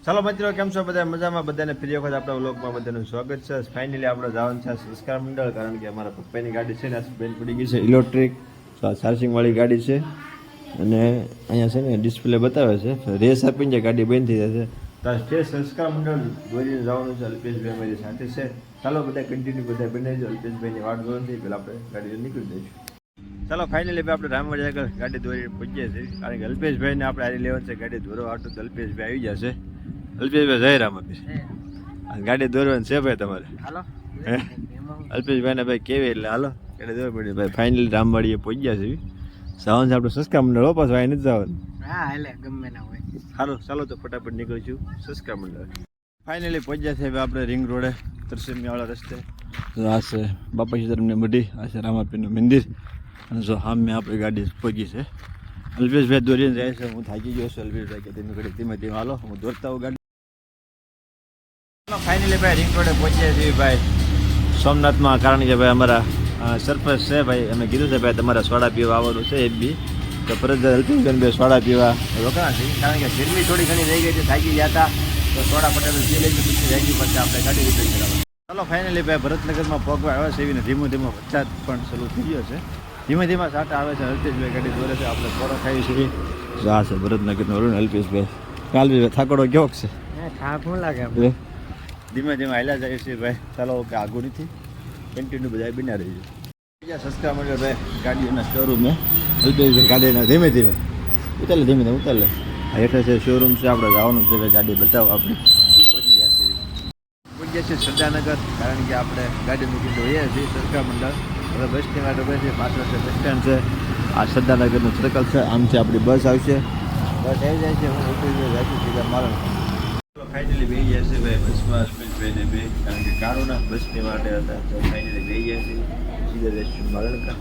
ચાલો મિત્રો, કેમ છો બધા? મજામાં? બધાને ફરી વખત આપણા વ્લોગમાં બધાનું સ્વાગત છે. ફાઇનલી આપણે જવાનું છે સંસ્કાર મંડળ, કારણ કે અમારા પપ્પાની ગાડી છે ને બેન પડી ગઈ છે ઇલેક્ટ્રિક, ચાર્જિંગવાળી ગાડી છે. અને અહીંયા છે ને ડિસ્પ્લે બતાવે છે રેસ આપીને જે ગાડી બંધ થઈ જશે. તો આ સંસ્કાર મંડળ દોરીને જવાનું છે. અલ્પેશભાઈ અમારી સાથે છે. ચાલો બધા કન્ટિન્યુ બધા બનાવી. અલ્પેશભાઈની વાટ જોવાની પહેલાં આપણે ગાડી નીકળી દઈશું. ચાલો ફાઇનલી ભાઈ આપણે રામવાડી આગળ ગાડી દોરી પહોંચીએ છીએ, કારણ કે અલ્પેશભાઈને આપણે હારી લેવાની છે ગાડી દોરવા હાટું. તો અલ્પેશભાઈ આવી જશે. અલ્પેશભાઈ જય રામ આપીશ. ગાડી દોરવાની છે ભાઈ તમારે? હાલો અલ્પેશભાઈને ભાઈ કેવી એટલે હાલો ગાડી દોરવી પડી ભાઈ. ફાઇનલી રામવાડીએ પહોંચ્યા છે. જવાનું છે આપણે સંસ્કાર મંડળ. વાપસ વાય નથી જવાનું. હા એટલે ગમે ના હોય. સારું ચાલો તો ફટાફટ નીકળીશું સંસ્કાર મંડળ. ફાઇનલી પહોંચ્યા છે આપણે રિંગ રોડે તરસેમિયાવાળા રસ્તે. આ છે બાપા સીતારામની મઢી, આ છે રામાપીરનું મંદિર, અને જો સામે આપણી ગાડી પહોંચી છે. અલ્પેશભાઈ દોરીને જાય છે. હું થાકી ગયો છું. અલ્પેશભાઈ કે ધીમે ઘડી ધીમે ધીમે હાલો, હું દોરતા હોઉં ગાડી. ફાઇનલી ભાઈ રિંગ રોડે પહોંચ્યા છીએ ભાઈ સોમનાથમાં, કારણ કે ભાઈ અમારા સરપંચ છે ભાઈ, અમે કીધું છે ભાઈ તમારા સોડા પીવા આવવાનું છે એક બી. તો પરત અલ્પેશભાઈ ભાઈ સોડા પીવા રોકાણા છે, કારણ કે ગરમી થોડી ઘણી રહી ગઈ છે, થાકી ગયા હતા. તો સોડા પટેલ પી લઈને પછી રહી પછી આપણે ગાડી રિપેર કરાવવા. ચાલો ફાઇનલી ભાઈ ભરતનગરમાં પગવા આવે છે. એવીને ધીમો ધીમો વરસાદ પણ શરૂ થઈ ગયો છે. ધીમે ધીમે સાટા આવે છે. અલ્પેશભાઈ ગાડી દોરે છે. આપણે ખોરાક ખાઈએ છીએ. આ છે ભરતનગરનો રોડ. અલ્પેશભાઈ કાલભાઈ થાકડો કેવો છે? થાક શું લાગે આપણે ધીમે ધીમે હાલ્યા જાય છે ભાઈ. ચાલો કે આગળ નથી કન્ટિન્યુ બધા બના રહી છે. બીજા સસ્તા મળે ભાઈ ગાડીઓના શોરૂમે. અલ્પેશભાઈ ગાડીના ધીમે ધીમે ઉતારે, ધીમે ધીમે ઉતારે. આ હેઠળ છે શોરૂમ છે. આપણે જવાનું છે ભાઈ ગાડી બતાવો. આપણે પહોંચી ગયા છીએ સરદારનગર, કારણ કે આપણે ગાડી મૂકી હોઈએ છીએ સંસ્કાર મંડળ. હવે બસની વાટ ઉભી છે. પાછળ છે બસ સ્ટેન્ડ છે. આ સરદારનગરનું સર્કલ છે. આમથી આપણી બસ આવશે. બસ આવી જાય છે. હું ઉતરી જાય સીધા મારણ. ફાઇનલી બે ગયા છે ભાઈ બસમાં અલ્પેશભાઈને બે, કારણ કે કારોના બસની વાટે હતા. તો ફાઇનલી બે ગયા છે સીધા જઈશું મારણકા.